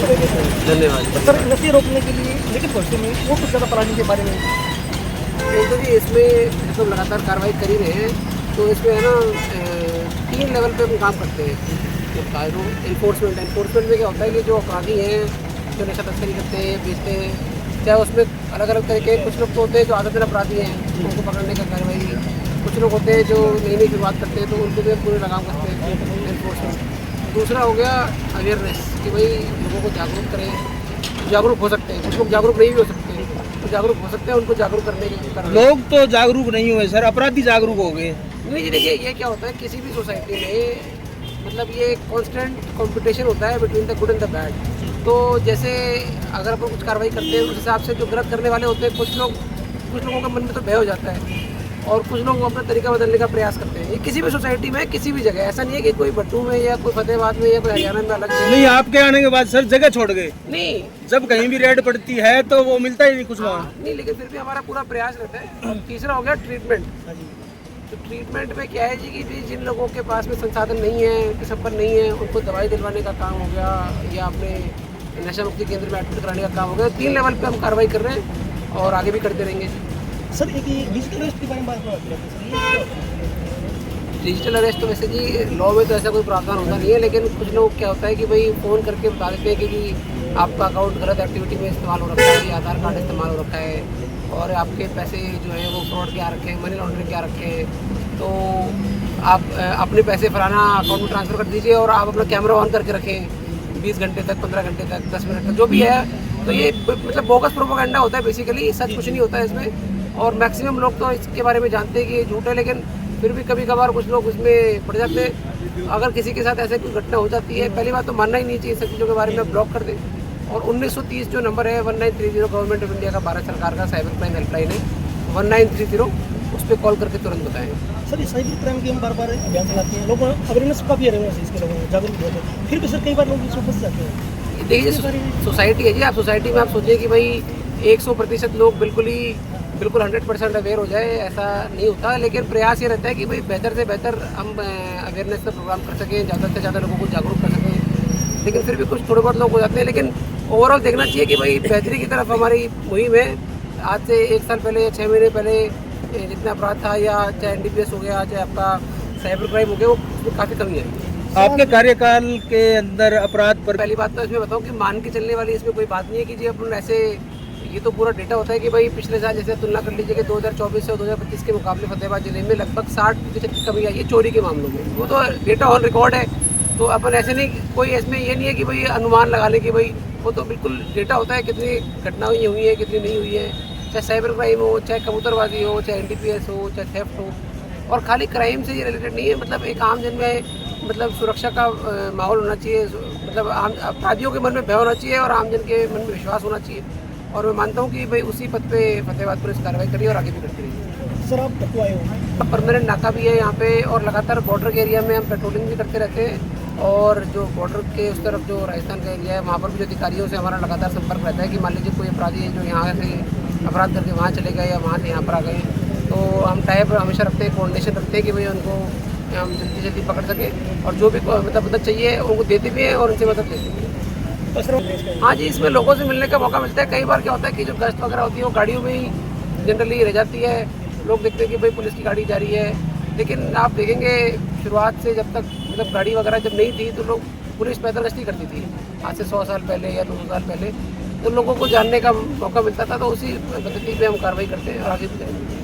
करेंगे सर। धन्यवाद। तो सर नशे रोकने के लिए लेकिन भविष्य में वो कुछ ज़्यादा प्लानिंग के बारे में तो जी इसमें तो लगातार कार्रवाई कर ही रहे हैं, तो इसमें है ना 3 लेवल पे हम काम करते हैं। एनफोर्समेंट में क्या होता है कि जो अपराधी हैं, जो नशा तस्करी करते हैं, बेचते हैं, चाहे उसमें अलग अलग तरीके, कुछ लोग तो होते हैं जो आदतन अपराधी हैं, उनको पकड़ने का कार्रवाई, कुछ लोग होते हैं जो नई नई शुरुआत करते हैं तो उनको भी पूरे लगाम करते हैं एनफोर्समेंट। दूसरा हो गया अवेयरनेस कि भाई लोगों को जागरूक करें, जागरूक हो सकते हैं, कुछ लोग जागरूक नहीं भी हो सकते, तो जागरूक हो सकते हैं, उनको जागरूक करने की लोग तो जागरूक नहीं हुए सर, अपराधी जागरूक हो गए। नहीं जी, देखिए ये क्या होता है किसी भी सोसाइटी में, मतलब ये कांस्टेंट कंपटीशन होता है between the good and the bad. तो जैसे अगर अपन कुछ कार्रवाई करते हैं उस हिसाब से जो गलत करने वाले होते हैं, कुछ लोगों के मन में तो भय हो जाता है और कुछ लोग अपना तरीका बदलने का प्रयास करते हैं। ये किसी भी सोसाइटी में, किसी भी जगह, ऐसा नहीं है कि कोई भट्टू में या कोई फतेहाबाद में या कोई हरियाणा में अलग है। नहीं, आपके आने के बाद सर जगह छोड़ गए। नहीं, जब कहीं भी रेड पड़ती है तो वो मिलता ही नहीं कुछ वहाँ। नहीं, लेकिन फिर भी हमारा पूरा प्रयास रहता है। और तीसरा हो गया ट्रीटमेंट। तो ट्रीटमेंट में क्या है जी कि जिन लोगों के पास में संसाधन नहीं है, उनके संपर्क नहीं है, उनको दवाई दिलवाने का काम हो गया या अपने नशा मुक्ति केंद्र में एडमिट कराने का काम हो गया। 3 लेवल पे हम कार्रवाई कर रहे हैं और आगे भी करते रहेंगे। सर एक ये डिजिटल अरेस्ट के बारे में बात करते हैं। डिजिटल अरेस्ट तो वैसे जी लॉ में तो ऐसा कोई प्रावधान होता नहीं है, लेकिन कुछ लोग क्या होता है कि भाई फ़ोन करके बता देते हैं कि जी आपका अकाउंट गलत एक्टिविटी में इस्तेमाल हो रखा है या आधार कार्ड इस्तेमाल हो रखा है और आपके पैसे जो हैं वो फ्रॉड के आ रखे हैं, मनी लॉन्ड्रिंग के आ रखे हैं, तो आप अपने पैसे फलाना अकाउंट में ट्रांसफ़र कर दीजिए और आप अपना कैमरा ऑन करके रखें 20 घंटे तक, 15 घंटे तक, 10 मिनट तक, जो भी है। तो ये मतलब बोगस प्रोपेगेंडा होता है बेसिकली, सच कुछ नहीं होता है इसमें। और मैक्सिमम लोग तो इसके बारे में जानते हैं कि ये झूठ है, लेकिन फिर भी कभी कभार कुछ लोग इसमें पड़ जाते हैं। अगर किसी के साथ ऐसे कोई घटना हो जाती है, पहली बात तो मानना ही नहीं चाहिए, सब चीज़ों के बारे में ब्लॉक कर दें। और 1930 जो नंबर है 1930 गवर्नमेंट ऑफ इंडिया का, भारत सरकार का साइबर क्राइम हेल्पलाइन है 1930, उस पर कॉल करके तुरंत बताएं। सर ये साइबर क्राइम की हम बार बार अभियान चलाते हैं, लोगों अवेयरनेस काफ़ी अवेयरनेस है इसके, लोगों में जागरूक होते हैं, फिर भी सर कई बार लोग इसमें फंस जाते हैं। देखिए सोसाइटी है जी, आप सोसाइटी में आप सोचिए कि भाई 100% लोग बिल्कुल 100% अवेयर हो जाए, ऐसा नहीं होता। लेकिन प्रयास ये रहता है कि भाई बेहतर से बेहतर हम अवेयरनेस का प्रोग्राम कर सकें, ज़्यादा से ज़्यादा लोगों को जागरूक कर सकें। लेकिन फिर भी कुछ थोड़े बहुत लोग हो जाते हैं, लेकिन ओवरऑल देखना चाहिए कि भाई बेहतरी की तरफ हमारी मुहिम है। आज से 1 साल पहले या 6 महीने पहले जितना अपराध था, या चाहे NDPS हो गया, चाहे आपका साइबर क्राइम हो गया, वो उसमें काफ़ी कमी आई। आपके कार्यकाल के अंदर अपराध पर पहली बात तो इसमें बताऊं कि मान के चलने वाली इसमें कोई बात नहीं है कि जी अपन ऐसे, ये तो पूरा डेटा होता है कि भाई पिछले साल जैसे तुलना कर लीजिए कि 2024 से और 2025 के मुकाबले फतेहाबाद जिले में लगभग 60% की कमी आई है चोरी के मामलों में। वो तो डेटा ऑन रिकॉर्ड है, तो अपन ऐसे नहीं, कोई इसमें ये नहीं है कि भाई अनुमान लगा ले कि भाई, वो तो बिल्कुल डेटा होता है कितनी घटनाएं हुई है, कितनी नहीं हुई है, चाहे साइबर क्राइम हो, चाहे कबूतरबाजी हो, चाहे NDPS हो, चाहे थेफ्ट हो। और खाली क्राइम से ये रिलेटेड नहीं है, मतलब एक आम जन में मतलब सुरक्षा का माहौल होना चाहिए, मतलब आम अपराधियों के मन में भय होना चाहिए और आमजन के मन में विश्वास होना चाहिए। और मैं मानता हूँ कि भाई उसी पद पे फतेहाबाद पुलिस कार्रवाई करी और आगे भी करती रही। सर आप कब आए हो? परमानेंट नाका भी है यहाँ पे और लगातार बॉर्डर के एरिया में हम पेट्रोलिंग भी करते रहते हैं। और जो बॉर्डर के उस तरफ जो राजस्थान का एरिया है, वहाँ पर भी जो अधिकारियों से हमारा लगातार संपर्क रहता है कि मान लीजिए कोई अपराधी है जो यहाँ से अपराध करके वहाँ चले गए या वहाँ से यहाँ पर आ गए, तो हम टाइप हमेशा रखते हैं, कोऑर्डिनेशन रखते हैं कि भाई उनको हम जल्दी जल्दी पकड़ सकें और जो भी मतलब मदद चाहिए उनको देते भी हैं और उनसे मदद लेते भी हैं। हाँ जी, इसमें लोगों से मिलने का मौका मिलता है। कई बार क्या होता है कि जो गश्त वगैरह होती है वो गाड़ियों में ही जनरली रह जाती है, लोग देखते हैं कि भाई पुलिस की गाड़ी जा रही है, लेकिन आप देखेंगे शुरुआत से जब तक मतलब गाड़ी वगैरह जब नहीं थी तो लोग पुलिस पैदल गश्ती करती थी, आज से 100 साल पहले या 200 साल पहले, तो लोगों को जानने का मौका मिलता था। तो उसी पद्धति पे हम कार्रवाई करते हैं और आगे भी करेंगे।